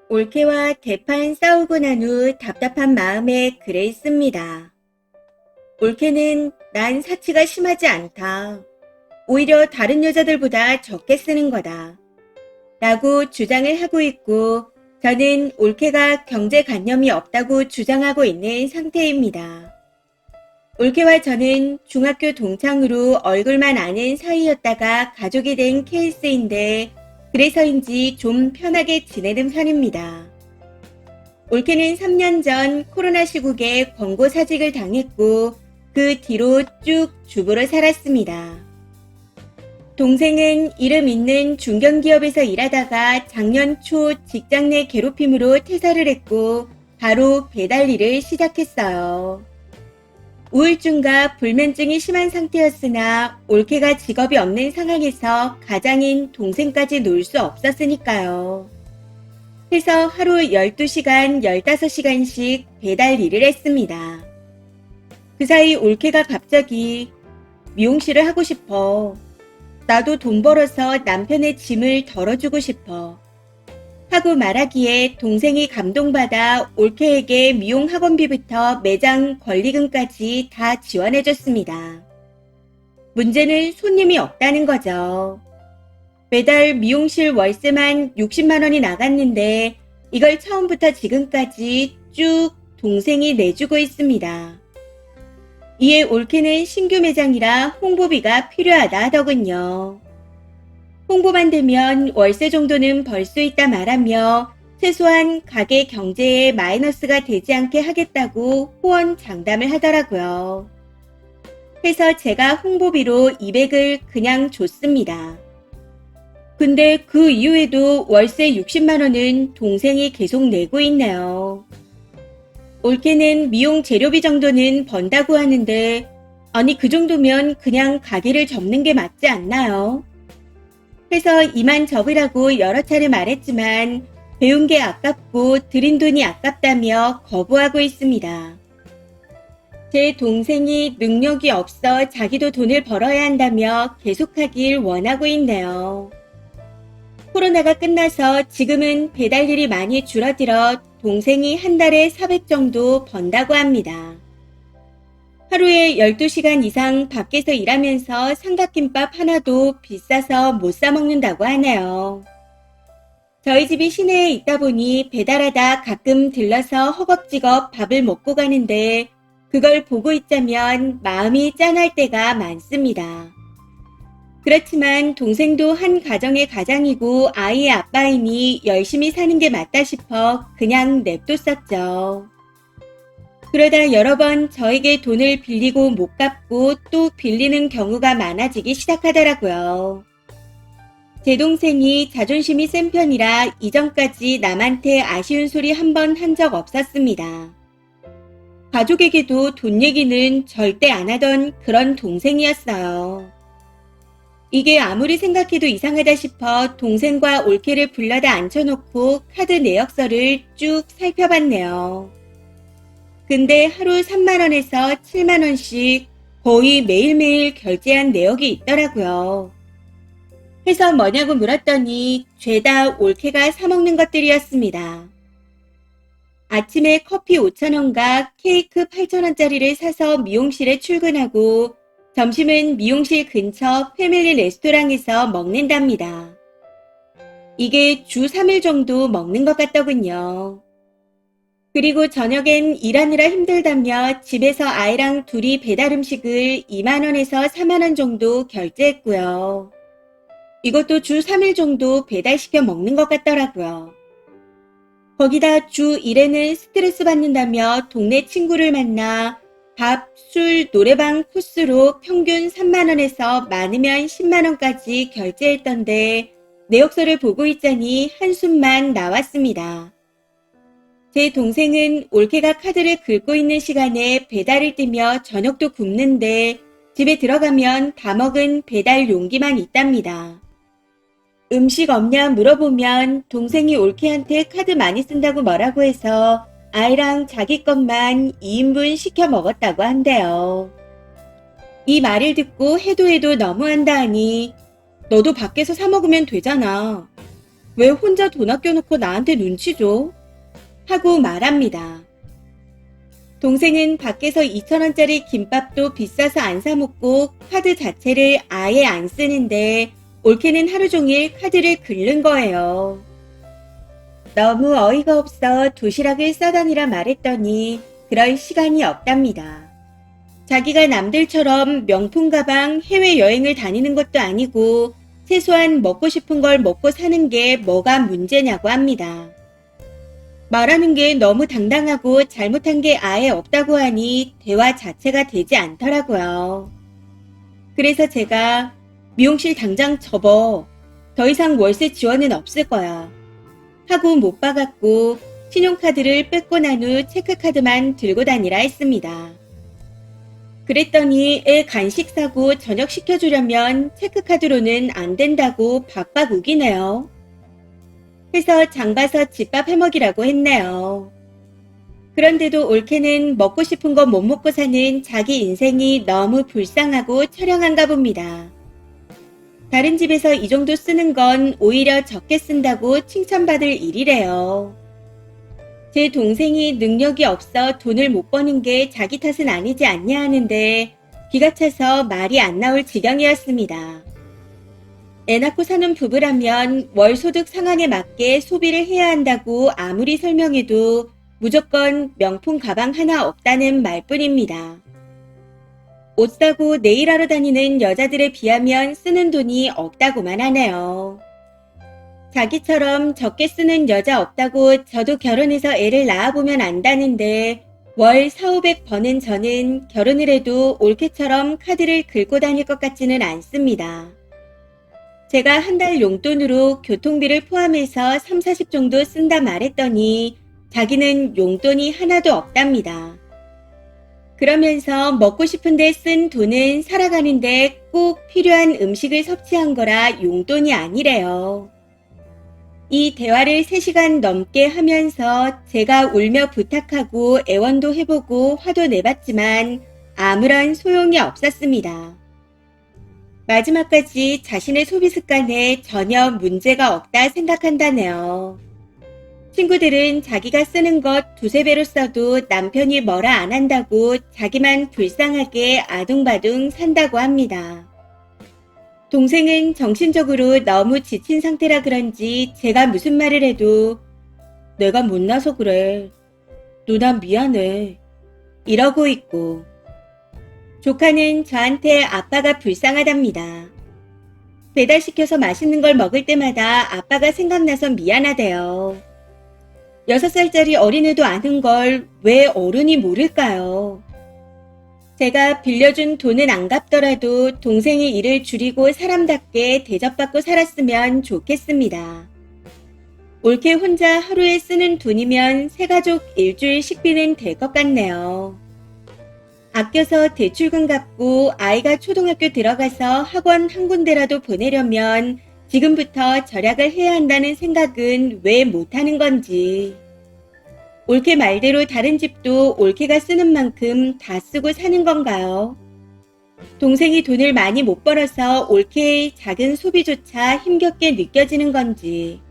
올케와 대판 싸우고 난 후 답답한 마음에 글을 씁니다. 올케는 난 사치가 심하지 않다. 오히려 다른 여자들보다 적게 쓰는 거다. 라고 주장을 하고 있고 저는 올케가 경제관념이 없다고 주장하고 있는 상태입니다. 올케와 저는 중학교 동창으로 얼굴만 아는 사이였다가 가족이 된 케이스인데 그래서인지 좀 편하게 지내는 편입니다. 올케는 3년 전 코로나 시국에 권고 사직을 당했고 그 뒤로 쭉 주부로 살았습니다. 동생은 이름 있는 중견기업에서 일하다가 작년 초 직장 내 괴롭힘으로 퇴사를 했고 바로 배달 일을 시작했어요. 우울증과 불면증이 심한 상태였으나 올케가 직업이 없는 상황에서 가장인 동생까지 놀 수 없었으니까요. 해서 하루 12시간, 15시간씩 배달 일을 했습니다. 그 사이 올케가 갑자기 미용실을 하고 싶어. 나도 돈 벌어서 남편의 짐을 덜어주고 싶어. 하고 말하기에 동생이 감동받아 올케에게 미용 학원비부터 매장 권리금까지 다 지원해줬습니다. 문제는 손님이 없다는 거죠. 매달 미용실 월세만 60만 원이 나갔는데 이걸 처음부터 지금까지 쭉 동생이 내주고 있습니다. 이에 올케는 신규 매장이라 홍보비가 필요하다 하더군요. 홍보만 되면 월세 정도는 벌 수 있다 말하며 최소한 가게 경제에 마이너스가 되지 않게 하겠다고 호언장담을 하더라고요. 해서 제가 홍보비로 200을 그냥 줬습니다. 근데 그 이후에도 월세 60만 원은 동생이 계속 내고 있네요. 올케는 미용 재료비 정도는 번다고 하는데 아니 그 정도면 그냥 가게를 접는 게 맞지 않나요? 해서 이만 접으라고 여러 차례 말했지만 배운 게 아깝고 들인 돈이 아깝다며 거부하고 있습니다. 제 동생이 능력이 없어 자기도 돈을 벌어야 한다며 계속하길 원하고 있네요. 코로나가 끝나서 지금은 배달일이 많이 줄어들어 동생이 한 달에 400 정도 번다고 합니다. 하루에 12시간 이상 밖에서 일하면서 삼각김밥 하나도 비싸서 못 사 먹는다고 하네요. 저희 집이 시내에 있다 보니 배달하다 가끔 들러서 허겁지겁 밥을 먹고 가는데 그걸 보고 있자면 마음이 짠할 때가 많습니다. 그렇지만 동생도 한 가정의 가장이고 아이의 아빠이니 열심히 사는 게 맞다 싶어 그냥 냅뒀었죠. 그러다 여러 번 저에게 돈을 빌리고 못 갚고 또 빌리는 경우가 많아지기 시작하더라고요. 제 동생이 자존심이 센 편이라 이전까지 남한테 아쉬운 소리 한 번 한 적 없었습니다. 가족에게도 돈 얘기는 절대 안 하던 그런 동생이었어요. 이게 아무리 생각해도 이상하다 싶어 동생과 올케를 불러다 앉혀놓고 카드 내역서를 쭉 살펴봤네요. 근데 하루 3만 원에서 7만 원씩 거의 매일매일 결제한 내역이 있더라고요. 해서 뭐냐고 물었더니 죄다 올케가 사먹는 것들이었습니다. 아침에 커피 5,000원과 케이크 8,000원짜리를 사서 미용실에 출근하고 점심은 미용실 근처 패밀리 레스토랑에서 먹는답니다. 이게 주 3일 정도 먹는 것 같더군요. 그리고 저녁엔 일하느라 힘들다며 집에서 아이랑 둘이 배달 음식을 2만 원에서 4만 원 정도 결제했고요. 이것도 주 3일 정도 배달시켜 먹는 것 같더라고요. 거기다 주 1회는 스트레스 받는다며 동네 친구를 만나 밥, 술, 노래방 코스로 평균 3만 원에서 많으면 10만 원까지 결제했던데 내역서를 보고 있자니 한숨만 나왔습니다. 제 동생은 올케가 카드를 긁고 있는 시간에 배달을 뛰며 저녁도 굶는데 집에 들어가면 다 먹은 배달 용기만 있답니다. 음식 없냐 물어보면 동생이 올케한테 카드 많이 쓴다고 뭐라고 해서 아이랑 자기 것만 2인분 시켜 먹었다고 한대요. 이 말을 듣고 해도 너무한다 하니 너도 밖에서 사 먹으면 되잖아. 왜 혼자 돈 아껴놓고 나한테 눈치 줘? 하고 말합니다. 동생은 밖에서 2,000원짜리 김밥도 비싸서 안 사 먹고 카드 자체를 아예 안 쓰는데 올케는 하루 종일 카드를 긁는 거예요. 너무 어이가 없어 도시락을 싸다니라 말했더니 그럴 시간이 없답니다. 자기가 남들처럼 명품 가방 해외여행을 다니는 것도 아니고 최소한 먹고 싶은 걸 먹고 사는 게 뭐가 문제냐고 합니다. 말하는 게 너무 당당하고 잘못한 게 아예 없다고 하니 대화 자체가 되지 않더라고요. 그래서 제가 미용실 당장 접어. 더 이상 월세 지원은 없을 거야. 하고 못 박았고 신용카드를 뺏고 난 후 체크카드만 들고 다니라 했습니다. 그랬더니 애 간식 사고 저녁 시켜주려면 체크카드로는 안 된다고 박박 우기네요. 해서 장 봐서 집밥 해먹이라고 했네요. 그런데도 올케는 먹고 싶은 거 못 먹고 사는 자기 인생이 너무 불쌍하고 처량한가 봅니다. 다른 집에서 이 정도 쓰는 건 오히려 적게 쓴다고 칭찬받을 일이래요. 제 동생이 능력이 없어 돈을 못 버는 게 자기 탓은 아니지 않냐 하는데 기가 차서 말이 안 나올 지경이었습니다. 애 낳고 사는 부부라면 월 소득 상한에 맞게 소비를 해야 한다고 아무리 설명해도 무조건 명품 가방 하나 없다는 말뿐입니다. 옷 사고 네일하러 다니는 여자들에 비하면 쓰는 돈이 없다고만 하네요. 자기처럼 적게 쓰는 여자 없다고 저도 결혼해서 애를 낳아보면 안다는데 월 4,500 버는 저는 결혼을 해도 올케처럼 카드를 긁고 다닐 것 같지는 않습니다. 제가 한 달 용돈으로 교통비를 포함해서 3, 40 정도 쓴다 말했더니 자기는 용돈이 하나도 없답니다. 그러면서 먹고 싶은데 쓴 돈은 살아가는데 꼭 필요한 음식을 섭취한 거라 용돈이 아니래요. 이 대화를 3시간 넘게 하면서 제가 울며 부탁하고 애원도 해보고 화도 내봤지만 아무런 소용이 없었습니다. 마지막까지 자신의 소비 습관에 전혀 문제가 없다 생각한다네요. 친구들은 자기가 쓰는 것 2~3배로 써도 남편이 뭐라 안 한다고 자기만 불쌍하게 아둥바둥 산다고 합니다. 동생은 정신적으로 너무 지친 상태라 그런지 제가 무슨 말을 해도 내가 못나서 그래. 누나 미안해. 이러고 있고 조카는 저한테 아빠가 불쌍하답니다. 배달시켜서 맛있는 걸 먹을 때마다 아빠가 생각나서 미안하대요. 6살짜리 어린애도 아는 걸 왜 어른이 모를까요? 제가 빌려준 돈은 안 갚더라도 동생이 일을 줄이고 사람답게 대접받고 살았으면 좋겠습니다. 올케 혼자 하루에 쓰는 돈이면 새가족 일주일 식비는 될 것 같네요. 아껴서 대출금 갚고 아이가 초등학교 들어가서 학원 한 군데라도 보내려면 지금부터 절약을 해야 한다는 생각은 왜 못하는 건지. 올케 말대로 다른 집도 올케가 쓰는 만큼 다 쓰고 사는 건가요? 동생이 돈을 많이 못 벌어서 올케의 작은 소비조차 힘겹게 느껴지는 건지.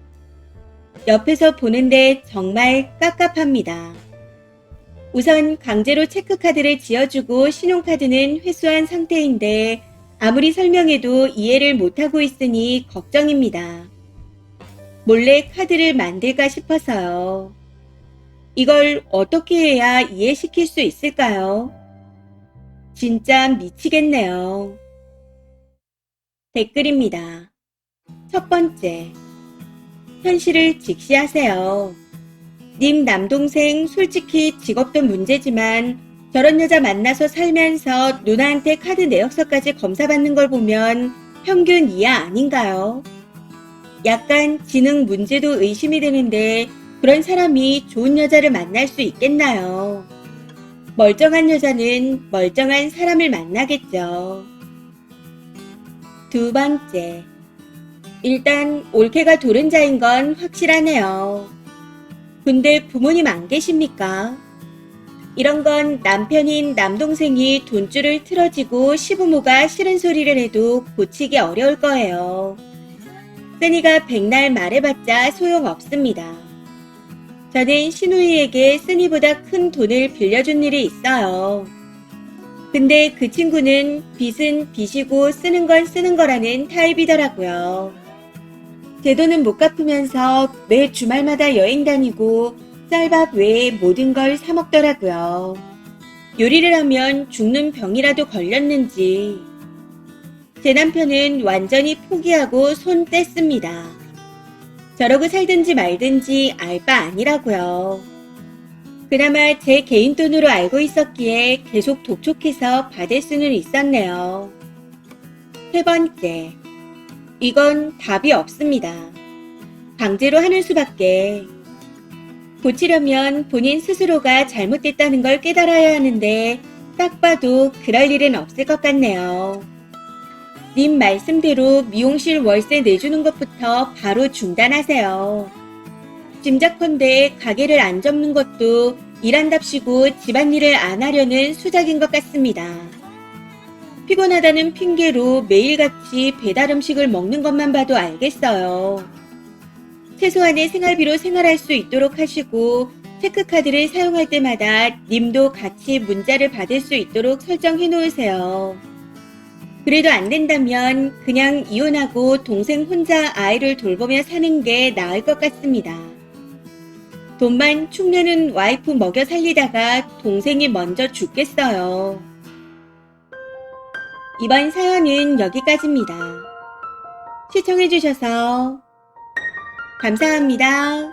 옆에서 보는데 정말 깝깝합니다. 우선 강제로 체크카드를 지어주고 신용카드는 회수한 상태인데 아무리 설명해도 이해를 못하고 있으니 걱정입니다. 몰래 카드를 만들까 싶어서요. 이걸 어떻게 해야 이해시킬 수 있을까요? 진짜 미치겠네요. 댓글입니다. 첫 번째, 현실을 직시하세요. 님 남동생 솔직히 직업도 문제지만 저런 여자 만나서 살면서 누나한테 카드 내역서까지 검사받는 걸 보면 평균 이하 아닌가요? 약간 지능 문제도 의심이 되는데 그런 사람이 좋은 여자를 만날 수 있겠나요? 멀쩡한 여자는 멀쩡한 사람을 만나겠죠. 두 번째, 일단 올케가 도른자인 건 확실하네요. 근데 부모님 안 계십니까? 이런 건 남편인 남동생이 돈줄을 틀어지고 시부모가 싫은 소리를 해도 고치기 어려울 거예요. 쓰니가 백날 말해봤자 소용없습니다. 저는 신우이에게 쓰니보다 큰 돈을 빌려준 일이 있어요. 근데 그 친구는 빚은 빚이고 쓰는 건 쓰는 거라는 타입이더라고요. 제 돈은 못 갚으면서 매 주말마다 여행 다니고 쌀밥 외에 모든 걸 사 먹더라고요. 요리를 하면 죽는 병이라도 걸렸는지. 제 남편은 완전히 포기하고 손 뗐습니다. 저러고 살든지 말든지 알 바 아니라고요. 그나마 제 개인 돈으로 알고 있었기에 계속 독촉해서 받을 수는 있었네요. 세 번째, 이건 답이 없습니다. 강제로 하는 수밖에. 고치려면 본인 스스로가 잘못됐다는 걸 깨달아야 하는데 딱 봐도 그럴 일은 없을 것 같네요. 님 말씀대로 미용실 월세 내주는 것부터 바로 중단하세요. 짐작컨대 가게를 안 접는 것도 일한답시고 집안일을 안 하려는 수작인 것 같습니다. 피곤하다는 핑계로 매일같이 배달 음식을 먹는 것만 봐도 알겠어요. 최소한의 생활비로 생활할 수 있도록 하시고 체크카드를 사용할 때마다 님도 같이 문자를 받을 수 있도록 설정해 놓으세요. 그래도 안 된다면 그냥 이혼하고 동생 혼자 아이를 돌보며 사는 게 나을 것 같습니다. 돈만 축내는 와이프 먹여 살리다가 동생이 먼저 죽겠어요. 이번 사연은 여기까지입니다. 시청해주셔서 감사합니다.